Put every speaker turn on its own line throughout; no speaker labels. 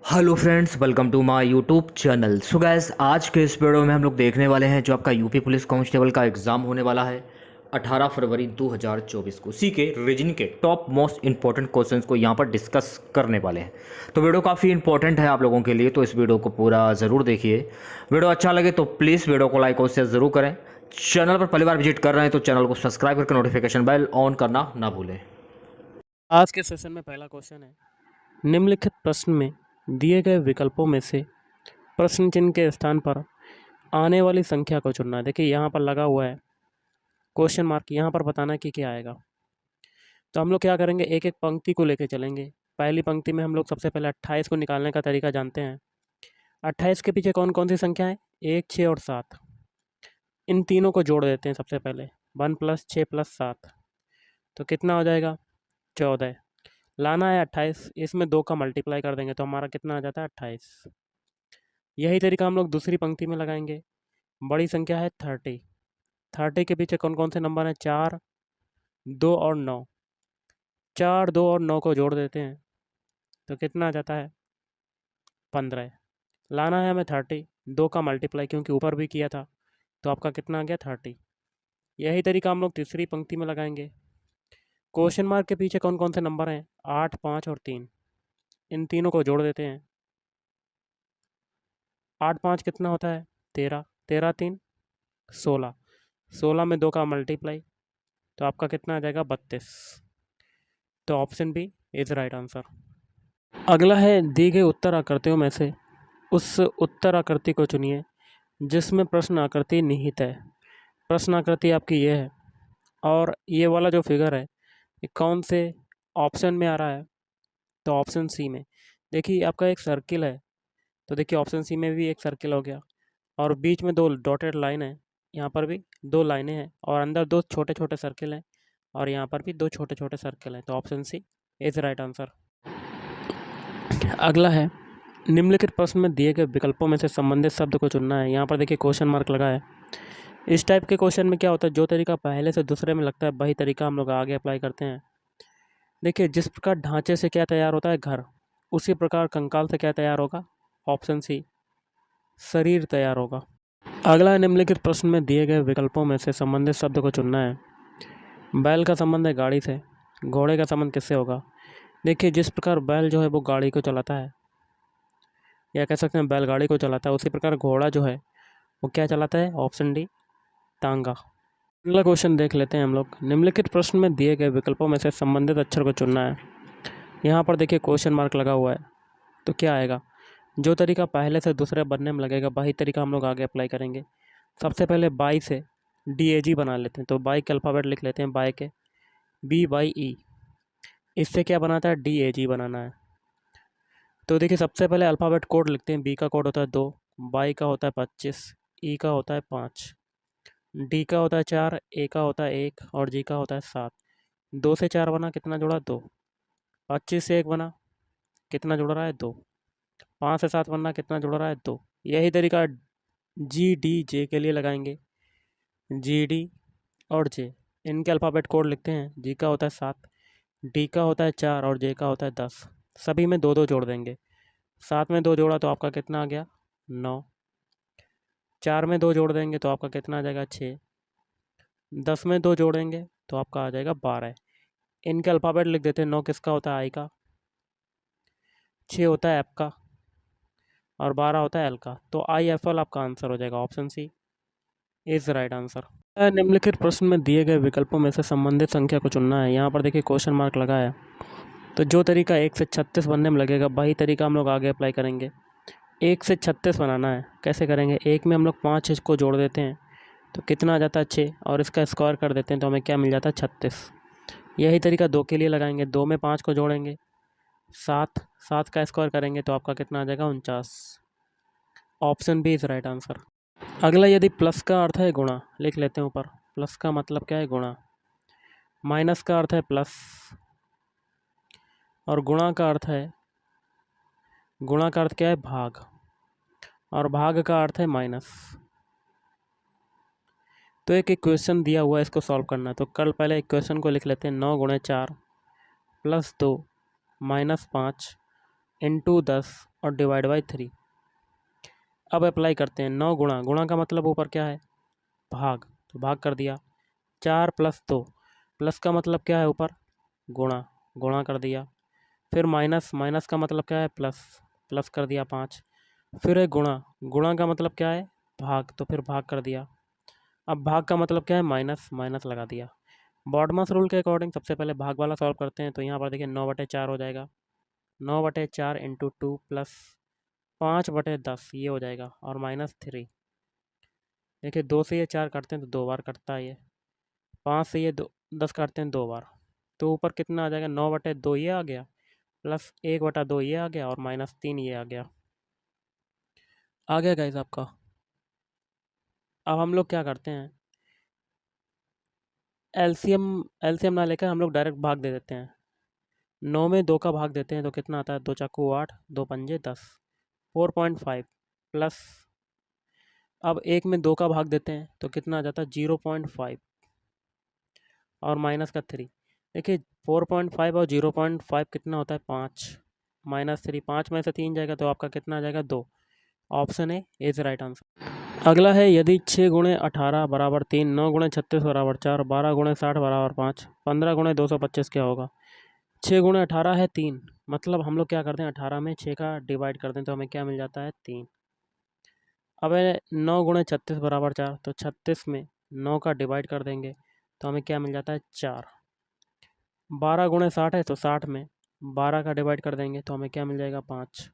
Hello friends, welcome to my YouTube channel. So guys, आज के इस वीडियो में हम लोग देखने वाले हैं जो आपका यूपी पुलिस कांस्टेबल का एग्ज़ाम होने वाला है 18 फरवरी 2024 को। उसी के रीजनिंग के टॉप मोस्ट इंपॉर्टेंट क्वेश्चंस को यहाँ पर डिस्कस करने वाले हैं। तो वीडियो काफ़ी इंपॉर्टेंट है आप लोगों के लिए, तो इस वीडियो को पूरा ज़रूर देखिए। वीडियो अच्छा लगे तो प्लीज़ वीडियो को लाइक और शेयर ज़रूर करें। चैनल पर पहली बार विजिट कर रहे हैं तो चैनल को सब्सक्राइब करके नोटिफिकेशन बेल ऑन करना ना भूलें।
आज के सेशन में पहला क्वेश्चन है, निम्नलिखित प्रश्न में दिए गए विकल्पों में से प्रश्न चिन्ह के स्थान पर आने वाली संख्या को चुनना है। देखिए यहाँ पर लगा हुआ है क्वेश्चन मार्क, यहाँ पर बताना है कि क्या आएगा। तो हम लोग क्या करेंगे, एक एक पंक्ति को लेके चलेंगे। पहली पंक्ति में हम लोग सबसे पहले 28 को निकालने का तरीका जानते हैं। 28 के पीछे कौन कौन सी संख्या है, 1, 6 और 7। इन तीनों को जोड़ देते हैं सबसे पहले, 1 + 6 + 7 तो कितना हो जाएगा, 14। लाना है 28, इसमें 2 का मल्टीप्लाई कर देंगे तो हमारा कितना आ जाता है, 28। यही तरीका हम लोग दूसरी पंक्ति में लगाएंगे। बड़ी संख्या है 30, 30 के पीछे कौन कौन से नंबर हैं, 4, 2 और 9। 4, 2 और 9 को जोड़ देते हैं तो कितना आ जाता है, 15। लाना है हमें 30, 2 का मल्टीप्लाई क्योंकि ऊपर भी किया था तो आपका कितना आ गया, 30। यही तरीका हम लोग तीसरी पंक्ति में लगाएंगे। क्वेश्चन मार्क के पीछे कौन कौन से नंबर हैं, 8, 5 और 3। इन तीनों को जोड़ देते हैं। 8, 5 कितना होता है, 13, 13, 3, 16। 16 में 2 का मल्टीप्लाई तो आपका कितना आ जाएगा, 32। तो option B is right answer. अगला है, दी गई उत्तर आकृतियों में से उस उत्तर आकृति को चुनिए जिसमें प्रश्न आकृति निहित है। प्रश्न आकृति आपकी ये है और ये वाला जो फिगर है ये कौन से ऑप्शन में आ रहा है, तो ऑप्शन सी में। देखिए आपका एक सर्किल है, तो देखिए ऑप्शन सी में भी एक सर्किल हो गया और बीच में 2 डॉटेड लाइन है, यहाँ पर भी 2 लाइनें हैं और अंदर 2 छोटे छोटे सर्किल हैं और यहाँ पर भी 2 छोटे छोटे सर्किल हैं। तो option C is right answer. अगला है, निम्नलिखित प्रश्न में दिए गए विकल्पों में से संबंधित शब्द को चुनना है। यहाँ पर देखिए क्वेश्चन मार्क लगा है। इस टाइप के क्वेश्चन में क्या होता है, जो तरीका पहले से दूसरे में लगता है वही तरीका हम लोग आगे अप्लाई करते हैं। देखिए जिस प्रकार ढांचे से क्या तैयार होता है, घर, उसी प्रकार कंकाल से क्या तैयार होगा, ऑप्शन सी शरीर तैयार होगा। अगला है, निम्नलिखित प्रश्न में दिए गए विकल्पों में से संबंधित शब्द को चुनना है। बैल का संबंध है गाड़ी से, घोड़े का संबंध किससे होगा। देखिए जिस प्रकार बैल जो है वो गाड़ी को चलाता है, या कह सकते हैं बैलगाड़ी को चलाता है, उसी प्रकार घोड़ा जो है वो क्या चलाता है, ऑप्शन डी टांगा। अगला क्वेश्चन देख लेते हैं हम लोग। निम्नलिखित प्रश्न में दिए गए विकल्पों में से संबंधित अक्षर को चुनना है। यहाँ पर देखिए क्वेश्चन मार्क लगा हुआ है, तो क्या आएगा, जो तरीका पहले से दूसरे बनने में लगेगा वही तरीका हम लोग आगे अप्लाई करेंगे। सबसे पहले बाई से DAG बना लेते हैं, तो बाई के अल्फ़ाबेट लिख लेते हैं, बाई के BYE। इससे क्या बनाता है, DAG बनाना है। तो देखिए सबसे पहले अल्फ़ाबेट कोड लिखते हैं। बी का कोड होता है 2, बाई का होता है 25, ई का होता है 5, डी का होता है 4, ए का होता है 1 और जी का होता है 7। 2 से 4 बना, कितना जुड़ा, 2। 25 से 1 बना, कितना जुड़ रहा है, 2। 5 से 7 बनना, कितना जुड़ रहा है, 2। यही तरीका GDJ के लिए लगाएंगे। GD और J, इनके अल्फ़ाबेट कोड लिखते हैं। जी का होता है 7, डी का होता है 4 और जे का होता है 10। सभी में 2 2 जोड़ देंगे। 7 में 2 जोड़ा तो आपका कितना आ गया, 9। 4 में 2 जोड़ देंगे तो आपका कितना आ जाएगा, 6। 10 में 2 जोड़ेंगे तो आपका आ जाएगा 12। इनके अल्फ़ाबेट लिख देते हैं। 9 किसका होता है, आई का, 6 होता है एफ का और 12 होता है एल का। तो IFL आपका आंसर हो जाएगा, option C is right answer. निम्नलिखित प्रश्न में दिए गए विकल्पों में से संबंधित संख्या को चुनना है। यहाँ पर देखिए क्वेश्चन मार्क लगा है, तो जो तरीका 1 से 36 बनने में लगेगा वही तरीका हम लोग आगे अप्लाई करेंगे। 1 से 36 बनाना है, कैसे करेंगे, 1 में हम लोग 5 को जोड़ देते हैं तो कितना आ जाता है, 6, और इसका स्क्वायर कर देते हैं तो हमें क्या मिल जाता है, 36। यही तरीका 2 के लिए लगाएंगे। 2 में 5 को जोड़ेंगे, 7, 7 का स्क्वायर करेंगे तो आपका कितना आ जाएगा, 49। Option B is right answer. अगला, यदि प्लस का अर्थ है गुणा, लिख लेते हैं ऊपर। प्लस का मतलब क्या है, गुणा। माइनस का अर्थ है प्लस और गुणा का अर्थ है, गुणा का अर्थ क्या है, भाग, और भाग का अर्थ है माइनस। तो एक इक्वेशन दिया हुआ है, इसको सॉल्व करना है। तो कल पहले इक्वेशन को लिख लेते हैं। 9 × 4 + 2 - 5 × 10 और डिवाइड बाई 3। अब अप्लाई करते हैं। 9 गुणा, गुणा का मतलब ऊपर क्या है, भाग, तो भाग कर दिया। 4 + 2, प्लस का मतलब क्या है ऊपर, गुणा, गुणा कर दिया। फिर माइनस, माइनस का मतलब क्या है, प्लस, प्लस कर दिया 5। फिर है गुणा, गुणा का मतलब क्या है, भाग, तो फिर भाग कर दिया। अब भाग का मतलब क्या है, माइनस, माइनस लगा दिया। बॉडमस रूल के अकॉर्डिंग सबसे पहले भाग वाला सॉल्व करते हैं। तो यहाँ पर देखिए 9/4 हो जाएगा। 9/4 इंटू 2 प्लस 5/10 ये हो जाएगा, और -3। देखिए 2 से ये 4 काटते हैं तो 2 बार कटता है ये। 5 से ये 10 काटते हैं 2 बार। तो ऊपर कितना आ जाएगा, 9/2 ये आ गया, प्लस 1/2 ये आ गया, और -3 ये आ गया गाइस आपका। अब हम लोग क्या करते हैं, एलसीएम, एलसीएम ना लेकर हम लोग डायरेक्ट भाग दे देते हैं। 9 में 2 का भाग देते हैं तो कितना आता है, 2 चाकू 8, 2 पंजे 10, 4.5 प्लस, अब 1 में 2 का भाग देते हैं तो कितना आ जाता है, 0.5 और माइनस का 3। देखिए 4.5 और 0.5 कितना होता है, 5, -3, 5 में से 3 जाएगा तो आपका कितना आ जाएगा, 2। Option A is right answer. अगला है, यदि 6 गुणे 18 बराबर 3, 9 गुणे 36 बराबर 4, 12 गुणे 60 बराबर 5, 15 गुणे 225 क्या होगा। 6 गुणे 18 है 3, मतलब हम लोग क्या करते हैं, 18 में 6 का डिवाइड कर दें तो हमें क्या मिल जाता है, 3। अब है 9 गुणे 36 बराबर 4, तो 36 में 9 का डिवाइड कर देंगे तो हमें क्या मिल जाता है, 4। 12 गुणे 60 है तो 60 में 12 का डिवाइड कर देंगे तो हमें क्या मिल जाएगा, 5।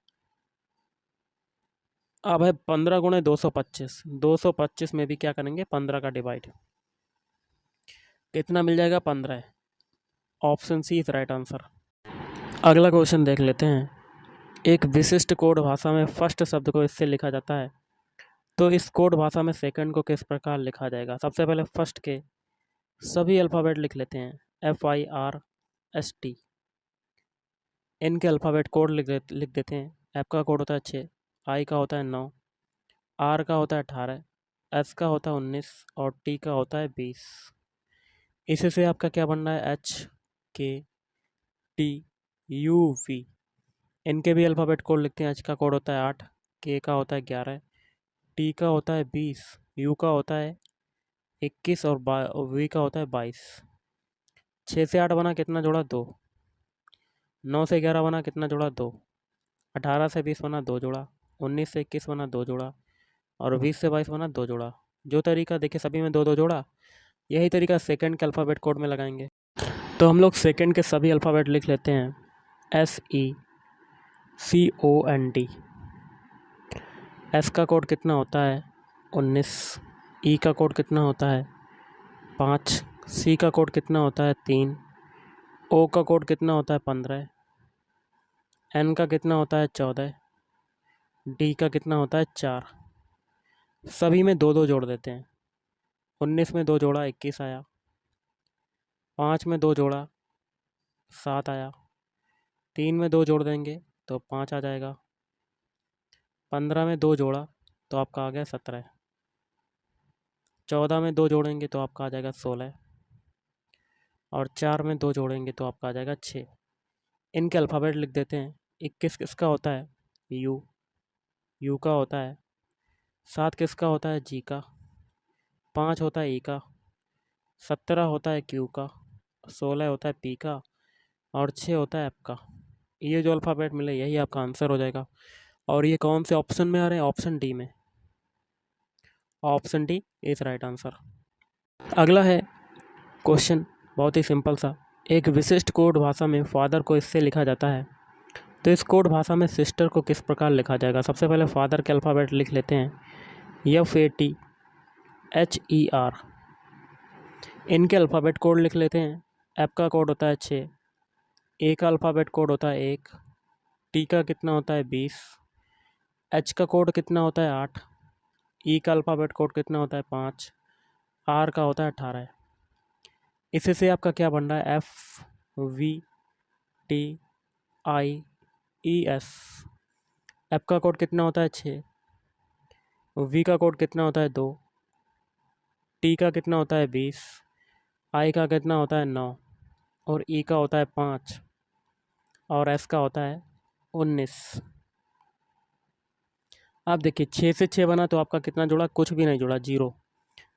अब है 15 गुणे 225, 225 में भी क्या करेंगे, 15 का डिवाइड, कितना मिल जाएगा, 15। Option C is right answer. अगला क्वेश्चन देख लेते हैं। एक विशिष्ट कोड भाषा में फर्स्ट शब्द को इससे लिखा जाता है, तो इस कोड भाषा में सेकंड को किस प्रकार लिखा जाएगा। सबसे पहले फर्स्ट के सभी अल्फ़ाबेट लिख लेते हैं, FIRST। इनके अल्फ़ाबेट कोड लिख देते हैं। एफ का कोड होता है 6, आई का होता है 9, आर का होता है 18, एस का होता है 19 और टी का होता है 20। इसी से आपका क्या बन रहा है, HKTUV। इनके भी अल्फ़ाबेट कोड लिखते हैं। एच का कोड होता है 8, के का होता है 11, टी का होता है 20, यू का होता है 21 और वी का होता है 22। 6 से 8 बना, कितना जोड़ा, 2। 9 से 11 बना, कितना जोड़ा, 2। 18 से 20 बना, 2 जोड़ा। 19 से 21 बना, 2 जोड़ा। और 20 से 22 बना, 2 जोड़ा। जो तरीका देखिए सभी में 2 2 जोड़ा, यही तरीका सेकंड के अल्फ़ाबेट कोड में लगाएंगे। तो हम लोग सेकंड के सभी अल्फ़ाबेट लिख लेते हैं, SECOND। एस का कोड कितना होता है, 19। ई का कोड कितना होता है, 5। सी का कोड कितना होता है, 3। ओ का कोड कितना होता है, 15। एन का कितना होता है, 14। डी का कितना होता है, 4। सभी में 2 2 जोड़ देते हैं। 19 में 2 जोड़ा, 21 आया। 5 में 2 जोड़ा, 7 आया। 3 में 2 जोड़ देंगे तो 5 आ जाएगा। 15 में 2 जोड़ा तो आपका आ गया 17। 14 में 2 जोड़ेंगे तो आपका आ जाएगा 16। और 4 में 2 जोड़ेंगे तो आपका आ जाएगा 6। इनके अल्फ़ाबेट लिख देते हैं। 21 किसका होता है, यू का होता है। 7 किसका होता है, जी का। 5 होता है ई का। 17 होता है क्यू का। 16 होता है पी का। और 6 होता है एफ का। ये जो अल्फ़ाबेट मिले यही आपका आंसर हो जाएगा। और ये कौन से ऑप्शन में आ रहे हैं, ऑप्शन डी में। Option D is right answer. अगला है क्वेश्चन, बहुत ही सिंपल सा। एक विशिष्ट कोड भाषा में फादर को इससे लिखा जाता है, तो इस कोड भाषा में सिस्टर को किस प्रकार लिखा जाएगा। सबसे पहले फादर के अल्फ़ाबेट लिख लेते हैं, FATHER। इनके अल्फ़ाबेट कोड लिख लेते हैं। एफ का कोड होता है 6, ए का अल्फ़ाबेट कोड होता है 1, टी का कितना होता है 20, एच का कोड कितना होता है 8, ई का अल्फ़ाबेट कोड कितना होता है 5, आर का होता है 18। इसी से आपका क्या बन रहा है, FVTIES। एफ का कोड कितना होता है 6, वी का कोड कितना होता है 2, टी का कितना होता है 20, आई का कितना होता है 9 और ई का होता है 5 और एस का होता है 19। अब देखिए 6 से 6 बना तो आपका कितना जुड़ा, कुछ भी नहीं जुड़ा, जीरो।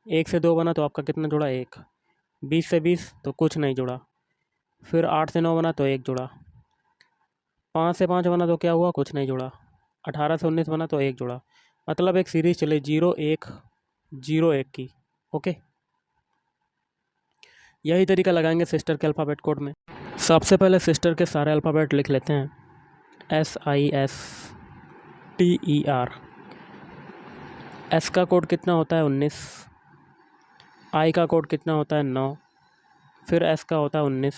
1 से 2 बना तो आपका कितना जुड़ा, 1। 20 से 20 तो कुछ नहीं जुड़ा। फिर 8 से 9 बना तो 1 जुड़ा। 5 से 5 बना तो क्या हुआ, कुछ नहीं जुड़ा। 18 से 19 बना तो 1 जुड़ा। मतलब एक सीरीज चले 0 1 0 1 की। ओके, यही तरीका लगाएंगे सिस्टर के अल्फ़ाबेट कोड में। सबसे पहले सिस्टर के सारे अल्फ़ाबेट लिख लेते हैं। SISTER। एस का कोड कितना होता है, 19। आई का कोड कितना होता है, 9। फिर एस का होता है 19।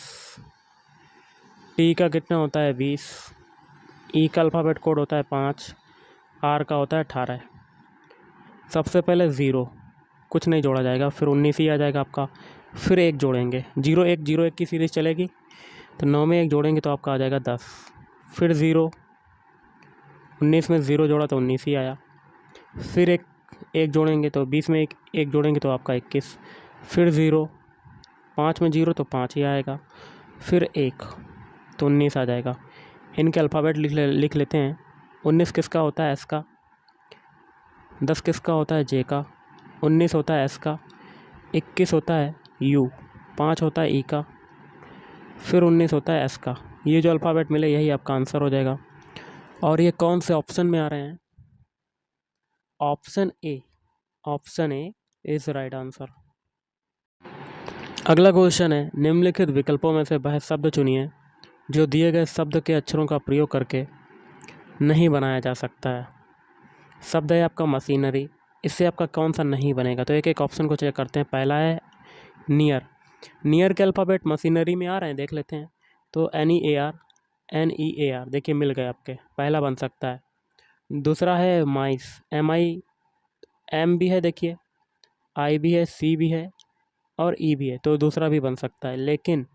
टी का कितना होता है, 20। ई का अल्फ़ाबेट कोड होता है 5। आर का होता है 18। सबसे पहले 0, कुछ नहीं जोड़ा जाएगा, फिर 19 ही आ जाएगा आपका। फिर 1 जोड़ेंगे, 0 1 0 1 की सीरीज़ चलेगी, तो 9 में 1 जोड़ेंगे तो आपका आ जाएगा 10। फिर 0, 19 में 0 जोड़ा तो 19 ही आया। फिर एक जोड़ेंगे तो 20 में एक जोड़ेंगे तो आपका 21। फिर 0, 5 में 0 तो 5 ही आएगा। फिर 1 तो 19 आ जाएगा। इनके अल्फ़ाबेट लिख लेते हैं। 19 किसका होता है, एस का। 10 किसका होता है, जे का। 19 होता है एस का। 21 होता है यू। 5 होता है ई का। फिर 19 होता है एस का। ये जो अल्फ़ाबेट मिले यही आपका आंसर हो जाएगा। और ये कौन से ऑप्शन में आ रहे हैं, option A. Option A is right answer. अगला क्वेश्चन है, निम्नलिखित विकल्पों में से वह शब्द चुनिए जो दिए गए शब्द के अक्षरों का प्रयोग करके नहीं बनाया जा सकता है। शब्द है आपका मशीनरी, इससे आपका कौन सा नहीं बनेगा, तो एक एक ऑप्शन को चेक करते हैं। पहला है नियर। नियर के अल्फ़ाबेट मशीनरी में आ रहे हैं, देख लेते हैं। तो NEAR देखिए मिल गए आपके, पहला बन सकता है। दूसरा है माइस, MIM भी है, देखिए I भी है, C भी है और E भी है, तो दूसरा भी बन सकता है। लेकिन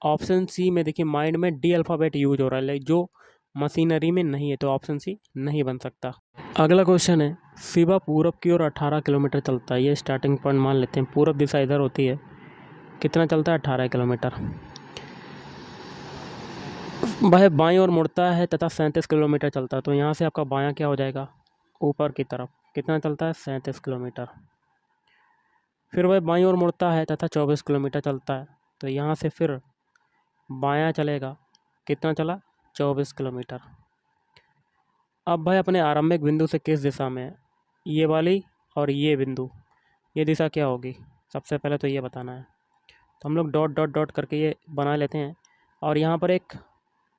ऑप्शन सी में देखिए माइंड में D अल्फ़ाबेट यूज हो रहा है, जो मशीनरी में नहीं है, तो ऑप्शन सी नहीं बन सकता। अगला क्वेश्चन है, शिवा पूरब की ओर 18 किलोमीटर चलता है। ये स्टार्टिंग पॉइंट मान लेते हैं, पूरब दिशा इधर होती है। कितना चलता है, 18 किलोमीटर। वह बाईं ओर मुड़ता है तथा 37 किलोमीटर चलता है, तो यहाँ से आपका बायां क्या हो जाएगा, ऊपर की तरफ। कितना चलता है, 37 किलोमीटर। फिर वह बाईं ओर मुड़ता है तथा 24 किलोमीटर चलता है, तो यहाँ से फिर बायां चलेगा। कितना चला, 24 किलोमीटर। अब भाई अपने आरंभिक बिंदु से किस दिशा में है, ये वाली और ये बिंदु, ये दिशा क्या होगी, सबसे पहले तो ये बताना है। तो हम लोग डॉट डॉट डॉट करके ये बना लेते हैं, और यहाँ पर एक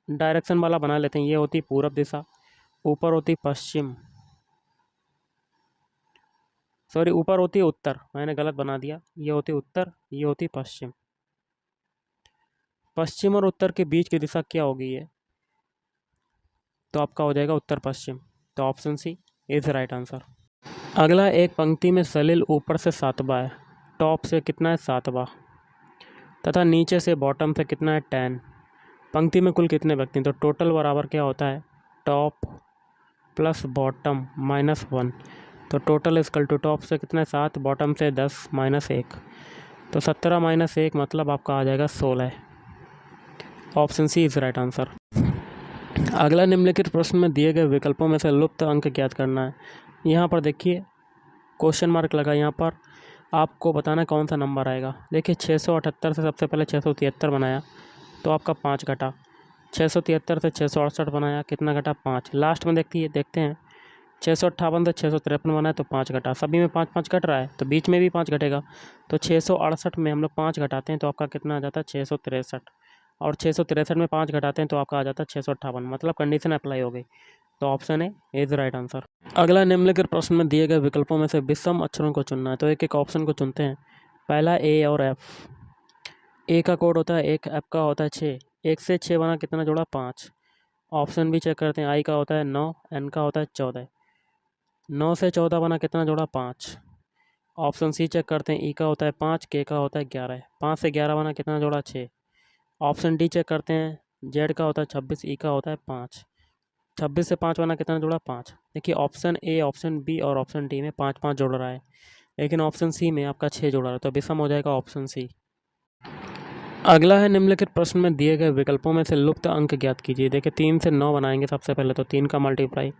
डायरेक्शन वाला बना लेते हैं। ये होती पूरब दिशा, ऊपर होती पश्चिम, सॉरी ऊपर होती उत्तर, मैंने गलत बना दिया। ये होती उत्तर, ये होती पश्चिम। पश्चिम और उत्तर के बीच की दिशा क्या होगी ये, तो आपका हो जाएगा उत्तर पश्चिम। तो option C is right answer. अगला, एक पंक्ति में सलील ऊपर से 7वां है, टॉप से कितना है, 7वां, तथा नीचे से बॉटम से कितना है, 10। पंक्ति में कुल कितने व्यक्ति हैं, तो टोटल बराबर क्या होता है, टॉप प्लस बॉटम माइनस 1। तो टोटल इजकल टू टॉप से कितना है, 7, बॉटम से 10 माइनस 1, तो 17 माइनस 1 मतलब आपका आ जाएगा 16। Option C is right answer. अगला, निम्नलिखित प्रश्न में दिए गए विकल्पों में से लुप्त अंक ज्ञात करना है। यहाँ पर देखिए क्वेश्चन मार्क लगा, यहाँ पर आपको बताना कौन सा नंबर आएगा। देखिए 678 से सबसे पहले 673 बनाया तो आपका 5 घटा। 673 से 668 बनाया, कितना घटा, 5। लास्ट में देखते हैं 658 से 653 बनाया तो 5 घटा। सभी में 5 5 घट रहा है, तो बीच में भी 5 घटेगा। तो 668 में हम लोग 5 घटाते हैं तो आपका कितना आ जाता है, 663। और 663 में 5 घटाते हैं तो आपका आ जाता है 658, मतलब कंडीशन अप्लाई हो गई। तो option A is right answer. अगला, निम्नलिखित प्रश्न में दिए गए विकल्पों में से विषम अक्षरों को चुनना है, तो एक एक ऑप्शन को चुनते हैं। पहला ए और एफ। ए का कोड होता है 1, एफ का होता है 6। 1 से 6 बना कितना जोड़ा, 5। ऑप्शन भी चेक करते हैं, आई का होता है 9, एन का होता है 14। 9 से 14 बना कितना जोड़ा, 5। ऑप्शन सी चेक करते हैं, ई का होता है 5, के का होता है 11। 5 से 11 बना कितना जोड़ा, 6। ऑप्शन डी चेक करते हैं, जेड का होता है 26, ई का होता है 5। 26 से 5 बना कितना जोड़ा, 5। देखिए ऑप्शन ए, ऑप्शन बी और ऑप्शन डी में 5 5 जोड़ रहा है, लेकिन ऑप्शन सी में आपका 6 जोड़ रहा है, तो विषम हो जाएगा ऑप्शन सी। अगला है, निम्नलिखित प्रश्न में दिए गए विकल्पों में से लुप्त अंक ज्ञात कीजिए। देखिए 3 से 9 बनाएंगे सबसे पहले, तो 3 का मल्टीप्लाई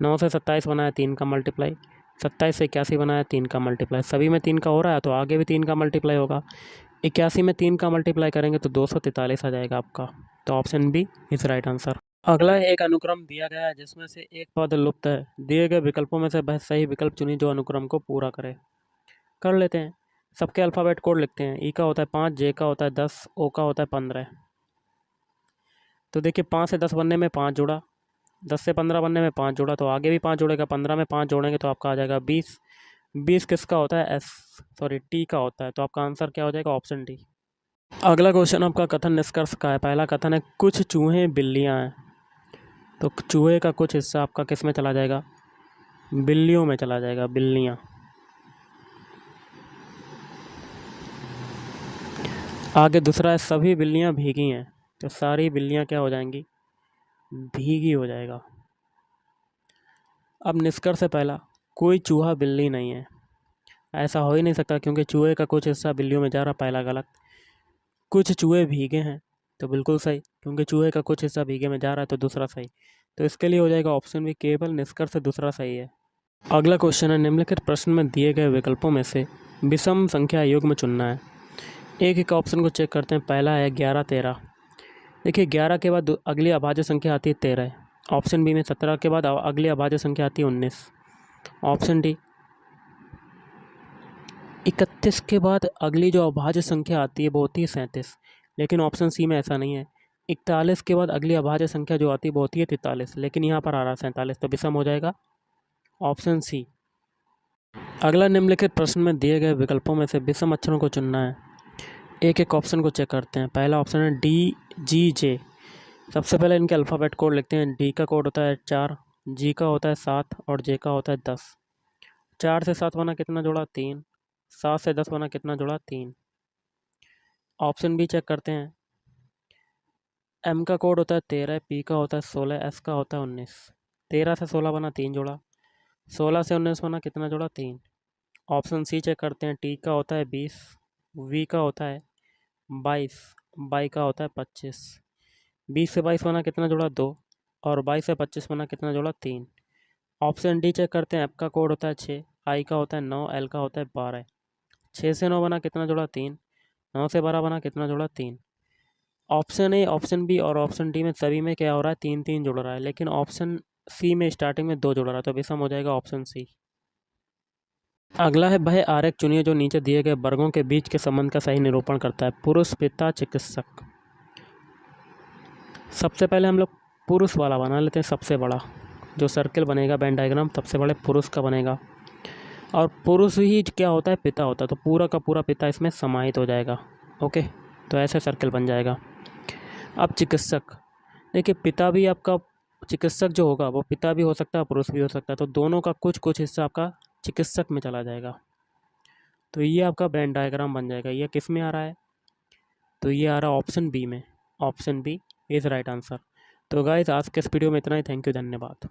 9 से 27 बना है 3 का मल्टीप्लाई, 27 से 81 बना है 3 का मल्टीप्लाई, सभी में 3 का हो रहा है तो आगे भी 3 का मल्टीप्लाई होगा। 81 में 3 का मल्टीप्लाई करेंगे तो 243 आ जाएगा आपका। तो option B is right answer. अगला एक अनुक्रम दिया गया है जिसमें से एक पद लुप्त है। दिए गए विकल्पों में से वह सही विकल्प चुनी जो अनुक्रम को पूरा करे। कर लेते हैं। सबके अल्फ़ाबेट कोड लिखते हैं। ई का होता है 5, जे का होता है 10, ओ का होता है 15। तो देखिए 5 से 10 बनने में 5 जोड़ा, 10 से 15 बनने में 5 जोड़ा, तो आगे भी 5 जोड़ेगा, 15 में 5 जोड़ेंगे तो आपका आ जाएगा 20। 20 किसका होता है? टी का होता है। तो आपका आंसर क्या हो जाएगा? Option D. अगला क्वेश्चन आपका कथन निष्कर्ष का है। पहला कथन है कुछ चूहे बिल्लियाँ हैं। तो चूहे का कुछ हिस्सा आपका किस में चला जाएगा? बिल्लियों में चला जाएगा, बिल्लियाँ। आगे दूसरा है सभी बिल्लियाँ भीगी हैं। तो सारी बिल्लियाँ क्या हो जाएंगी? भीगी हो जाएगा। अब निष्कर्ष है पहला, कोई चूहा बिल्ली नहीं है। ऐसा हो ही नहीं सकता क्योंकि चूहे का कुछ हिस्सा बिल्लियों में जा रहा, पहला गलत। कुछ चूहे भीगे हैं तो बिल्कुल सही, क्योंकि चूहे का कुछ हिस्सा भीगे में जा रहा है, तो दूसरा सही। तो इसके लिए हो जाएगा ऑप्शन भी, केवल निष्कर्ष दूसरा सही है। अगला क्वेश्चन है निम्नलिखित प्रश्न में दिए गए विकल्पों में से विषम संख्या युग्म चुनना है। एक एक ऑप्शन को चेक करते हैं। पहला है 11 13। देखिए 11 के बाद अगली अभाज्य संख्या आती है 13। ऑप्शन बी में 17 के बाद अगली अभाज्य संख्या आती है 19। ऑप्शन डी 31 के बाद अगली जो अभाज्य संख्या आती है वो होती है 37। लेकिन ऑप्शन सी में ऐसा नहीं है। 41 के बाद अगली अभाज्य संख्या जो आती है वो होती है 43, लेकिन यहाँ पर आ रहा है 47, तो विषम हो जाएगा ऑप्शन सी। अगला निम्नलिखित प्रश्न में दिए गए विकल्पों में से विषम अक्षरों को चुनना है। एक एक ऑप्शन को चेक करते हैं। पहला ऑप्शन है डी जी जे। सबसे पहले इनके अल्फ़ाबेट कोड लिखते हैं। डी का कोड होता है 4, जी का होता है 7 और जे का होता है 10। 4 से 7 बना कितना जोड़ा? 3। 7 से 10 बना कितना जोड़ा? 3। ऑप्शन बी चेक करते हैं। एम का कोड होता है 13, पी का होता है 16, एस का होता है 19। 13 से 16 बना 3 जोड़ा, 16 से 19 बना कितना जोड़ा? 3। ऑप्शन सी चेक करते हैं। टी का होता है 20, वी का होता है 22, बाई का होता है 25। 20 से 22 बना कितना जोड़ा? 2 और 22 से 25 बना कितना जोड़ा? 3। ऑप्शन डी चेक करते हैं। एफ का कोड होता है 6, आई का होता है 9, एल का होता है 12। 6 से 9 बना कितना जोड़ा? 3। 9 से 12 बना कितना जोड़ा? 3। ऑप्शन ए, ऑप्शन बी और ऑप्शन डी में सभी में क्या हो रहा है? 3 3 जुड़ रहा है, लेकिन ऑप्शन सी में स्टार्टिंग में 2 जुड़ रहा है, तो विषम हो जाएगा ऑप्शन सी। अगला है वह आरेख चुनिए जो नीचे दिए गए वर्गों के बीच के संबंध का सही निरूपण करता है। पुरुष, पिता, चिकित्सक। सबसे पहले हम लोग पुरुष वाला बना लेते हैं। सबसे बड़ा जो सर्किल बनेगा वेन डायग्राम, सबसे बड़े पुरुष का बनेगा, और पुरुष ही क्या होता है? पिता होता है, तो पूरा का पूरा पिता इसमें समाहित हो जाएगा। ओके, तो ऐसे सर्किल बन जाएगा। अब चिकित्सक, देखिए पिता भी आपका, चिकित्सक जो होगा वो पिता भी हो सकता है, पुरुष भी हो सकता है, तो दोनों का कुछ कुछ हिस्सा आपका चिकित्सक में चला जाएगा। तो ये आपका वेन डायग्राम बन जाएगा। ये किस में आ रहा है? तो ये आ रहा है ऑप्शन बी में। Option B is right answer. तो गाइस आज के इस वीडियो में इतना ही। थैंक यू, धन्यवाद।